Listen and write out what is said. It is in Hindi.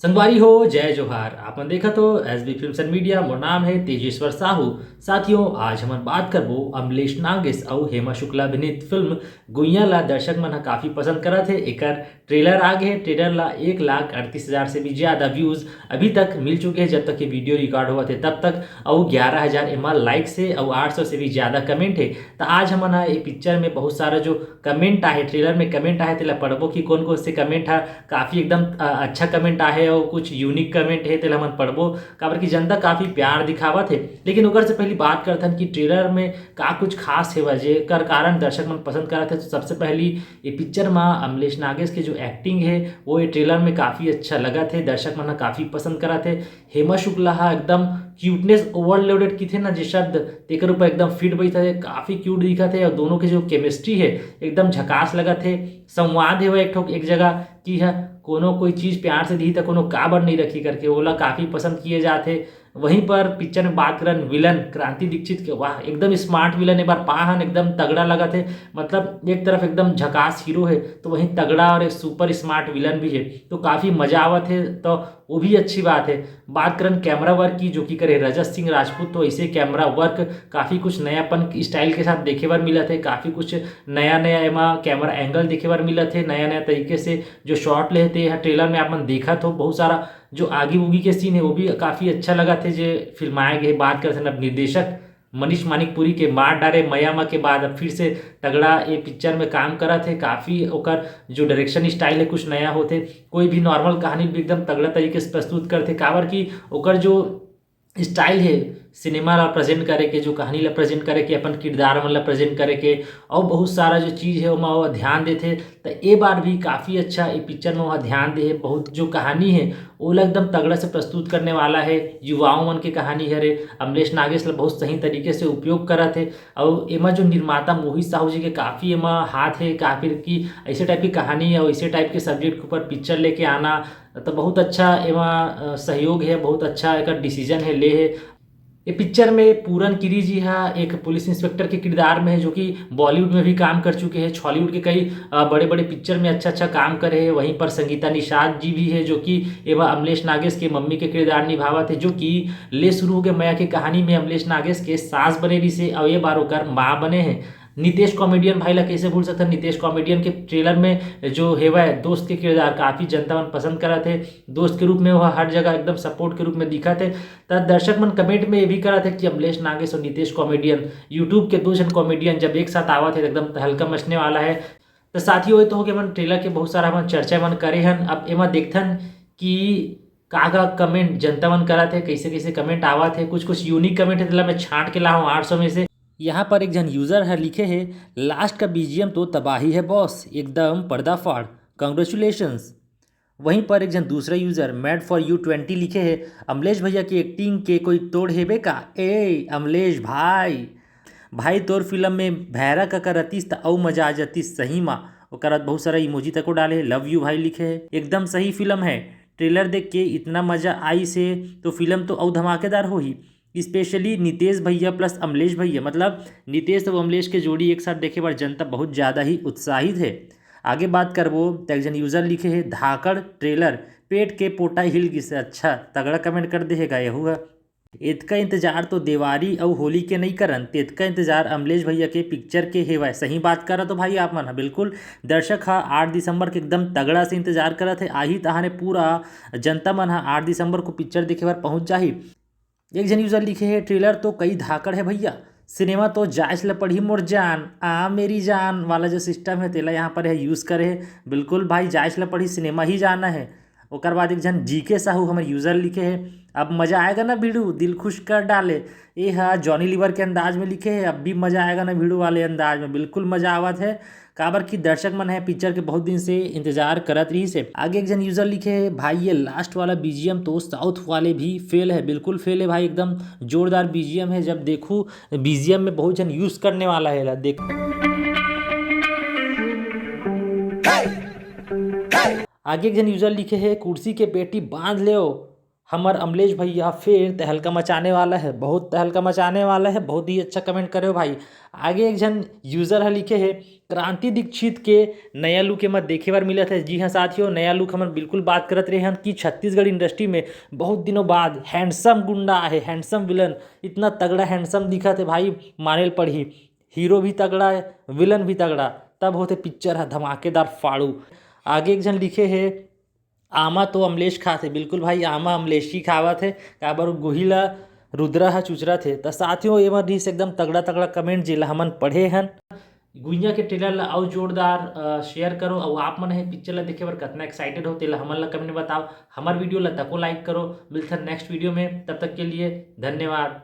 संगवारी हो जय जोहार आपन देखा तो एसबी फिल्म्स एंड मीडिया मोर नाम है तेजेश्वर साहू। साथियों आज हम बात करबो अमलेश नागेश और हेमा शुक्ला अभिनीत फिल्म गुइया ला दर्शक मन काफ़ी पसंद करा थे। एकर ट्रेलर आ गए। ट्रेलर ला 1,38,000 से भी ज़्यादा व्यूज़ अभी तक मिल चुके हैं जब तक ये वीडियो रिकॉर्ड हुआ थे तब तक, और 11,000 एम लाइक से और 800 से भी ज़्यादा कमेंट है। तो आज हम ये पिक्चर में बहुत सारा जो कमेंट आए, ट्रेलर में कमेंट आए थे पढ़बो कि कौन कौन से कमेंट है। काफ़ी एकदम अच्छा कमेंट आए और कुछ यूनिक कमेंट है तो हमन पढ़बो काबर की जनता काफ़ी प्यार दिखावा थे। लेकिन ओकर से पहली बात करथन कि ट्रेलर में का कुछ खास है जेकर कारण दर्शक मन पसंद करा थे। तो सबसे पहली ये पिक्चर में अमलेश नागेश के जो एक्टिंग है वो ये ट्रेलर में काफ़ी अच्छा लगा थे, दर्शक मन काफ़ी पसंद करा थे। हेमा शुक्ला एकदम क्यूटनेस ओवरलोडेड की थे ना, जिस शब्द तेकर ऊपर एकदम फिट बैठा थे, काफ़ी क्यूट दिखा थे और दोनों के जो केमिस्ट्री है एकदम झकास लगा थे। संवाद है वो एक जगह की है कोनो कोई चीज़ प्यार से दी तो कोनो काबर नहीं रखी करके ओला काफ़ी पसंद किए जाते। वहीं पर पिक्चर में बात करन विलन क्रांति दीक्षित के, वाह एकदम स्मार्ट विलन, एक बार पाहन एकदम तगड़ा लगा थे। मतलब एक तरफ एकदम झकास हीरो है तो वहीं तगड़ा और एक सुपर स्मार्ट विलन भी है, तो काफ़ी मजा आवत है, तो वो भी अच्छी बात है। बात करें कैमरा वर्क की जो कि करे रजत सिंह राजपूत, तो इसे कैमरा वर्क काफ़ी कुछ नयापन स्टाइल के साथ देखे बार मिला थे, काफ़ी कुछ नया नया एमा कैमरा एंगल देखे बार मिला थे, नया नया तरीके से जो शॉट लेते हैं। ट्रेलर में आपने देखा तो बहुत सारा जो आगी उगी के सीन है वो भी काफ़ी अच्छा लगा थे जो फिल्माए गए। बात करते हैं अब निर्देशक मनीष मानिकपुरी के मार डारे मयामा के बाद अब फिर से तगड़ा ये पिक्चर में काम करा थे। काफ़ी ओकर जो डायरेक्शन स्टाइल है कुछ नया होते, कोई भी नॉर्मल कहानी भी एकदम तगड़ा तरीके से प्रस्तुत करते। काबर की ओकर जो स्टाइल है सिनेमा ला प्रेजेंट करे के, जो कहानी ला प्रेजेंट करे के, अपन किरदार मन ला प्रेजेंट करे के, और बहुत सारा जो चीज़ है वो ध्यान देते। तो ये बार भी काफ़ी अच्छा ये पिक्चर में वहाँ ध्यान दे है। बहुत जो कहानी है वो एकदम तगड़ा से प्रस्तुत करने वाला है, युवाओं मन की कहानी है रे। अमलेश नागेश ला बहुत सही तरीके से उपयोग करा थे। और एमा जो निर्माता मोहित साहू जी के काफ़ी एमा हाथ है, काफ़ी की ऐसे टाइप की कहानी है और ऐसे टाइप के सब्जेक्ट के ऊपर पिक्चर लेके आना तो बहुत अच्छा एमा सहयोग है, बहुत अच्छा एक डिसीजन है ले है। ये पिक्चर में पूरन किरी जी हाँ एक पुलिस इंस्पेक्टर के किरदार में है जो कि बॉलीवुड में भी काम कर चुके हैं, हॉलीवुड के कई बड़े बड़े पिक्चर में अच्छा अच्छा काम करे हैं। वहीं पर संगीता निषाद जी भी है जो कि एवं अमलेश नागेश के मम्मी के किरदार निभावा थे, जो कि ले शुरू हो गए मया की कहानी में अमलेश नागेश के सास बने रही से और ये बार होकर माँ बने हैं। नितेश कॉमेडियन भाई ला कैसे भूल सकते हैं। नितेश कॉमेडियन के ट्रेलर में जो हेवा है दोस्त के किरदार काफ़ी जनता मन पसंद करा थे, दोस्त के रूप में वह हर जगह एकदम सपोर्ट के रूप में दिखा थे। तब दर्शक मन कमेंट में ये भी करा थे कि अमलेश नागेश और नितेश कॉमेडियन यूट्यूब के दो जन कॉमेडियन जब एक साथ आवा थे एकदम हल्का मचने वाला है। तो साथ ही वही तो हो गया मन ट्रेलर के बहुत सारा मन चर्चा मन करे हन। अब एमा देखथन कि का कमेंट जनता मन करा थे, कैसे कैसे कमेंट आवा थे, कुछ कुछ यूनिक कमेंट है मैं छांट के ला हूँ 800 में से। यहाँ पर एक जन यूज़र है लिखे है लास्ट का बीजीएम तो तबाही है बॉस, एकदम पर्दाफाड़, कंग्रेचुलेशंस। वहीं पर एक जन दूसरा यूज़र मैड फॉर यू 20 लिखे है अमलेश भैया की एक्टिंग के कोई तोड़ हेबे का। ए अमलेश भाई भाई तोर फिल्म में भैरा का रतीस त औ मजा आ जातीस सही माँ। ओकर बाद बहुत सारा इमोजी तक को डाले, लव यू भाई लिखे है। एकदम सही फिल्म है, ट्रेलर देख के इतना मज़ा आई से तो फिल्म तो और धमाकेदार हो ही। स्पेशली नितेश भैया प्लस अमलेश भैया, मतलब नितेश और अमलेश के जोड़ी एक साथ देखे बार जनता बहुत ज़्यादा ही उत्साहित है। आगे बात करबो तो एक जन यूज़र लिखे है धाकड़ ट्रेलर पेट के पोटा हिल गिस, अच्छा तगड़ा कमेंट कर देगा यहू है। इतका इंतजार तो दिवाली और होली के नहीं करन, तेतका इंतजार अमलेश भैया के पिक्चर के हेवा। सही बात करा तो भाई आप मन बिल्कुल दर्शक हा 8 दिसंबर के एकदम तगड़ा से इंतजार करा थे। आही तहाने पूरा जनता मन हा 8 दिसंबर को पिक्चर देखे बार पहुंच जाही। एक जन यूजर लिखे है ट्रेलर तो कई धाकड़ है भैया, सिनेमा तो जायस ल पढ़ी मोर जान आ मेरी जान वाला जो सिस्टम है तेला यहाँ पर है यूज़ करे है। बिल्कुल भाई जायस ल पढ़ी सिनेमा ही जाना है। ओकर बाद एक जन जी के साहू हमारे यूज़र लिखे है अब मज़ा आएगा ना भिड़ू दिल खुश कर डाले। ये हाँ जॉनी लीवर के अंदाज में लिखे है अब भी मज़ा आएगा ना भिड़ू वाले अंदाज में, बिल्कुल मज़ा आवत है। काबर की दर्शक मन है पिक्चर के बहुत दिन से इंतजार करत रही से। आगे एक जन यूज़र लिखे है भाई ये लास्ट वाला बीजीएम तो साउथ वाले भी फेल है, बिल्कुल फेल है भाई, एकदम जोरदार बीजीएम है। जब देखूँ बीजीएम में बहुत जन यूज़ करने वाला है देख। आगे एक जन यूज़र लिखे है कुर्सी के पेटी बांध ले हमर अमलेश भैया फिर तहलका मचाने वाला है, बहुत तहलका मचाने वाला है। बहुत ही अच्छा कमेंट करे हो भाई। आगे एक जन यूजर है लिखे है, क्रांति दीक्षित के नया लुक एमा देखे बर मिलत है। जी हाँ साथियों, नया लुक हमन बिल्कुल बात करत रहे हन कि छत्तीसगढ़ इंडस्ट्री में बहुत दिनों बाद हैंडसम गुंडा है, हैंडसम विलन, इतना तगड़ा हैंडसम दिखत है भाई, मानेल पड़ही। हीरो भी तगड़ा है, विलन भी तगड़ा, तब होते पिक्चर है धमाकेदार फाड़ू। आगे एक जन लिखे है, आमा तो अमलेश खाथे। बिल्कुल भाई, आमा अमलेश ही खावत है, काबर गोहिला रुद्रा ह चुचरत है। त साथियों एमन रिस एकदम तगड़ा तगड़ा कमेंट जेला हमन पढ़े हन। गुइया के ट्रेलर ला अउ जोरदार शेयर करो। और आप मन है पिक्चर ला देखे बर कतना एक्साइटेड हो तेला हमन ला कमेंट में बताओ। हमार वीडियो ला तको लाइक करो। मिलथन नेक्स्ट वीडियो में, तब तक के लिए धन्यवाद।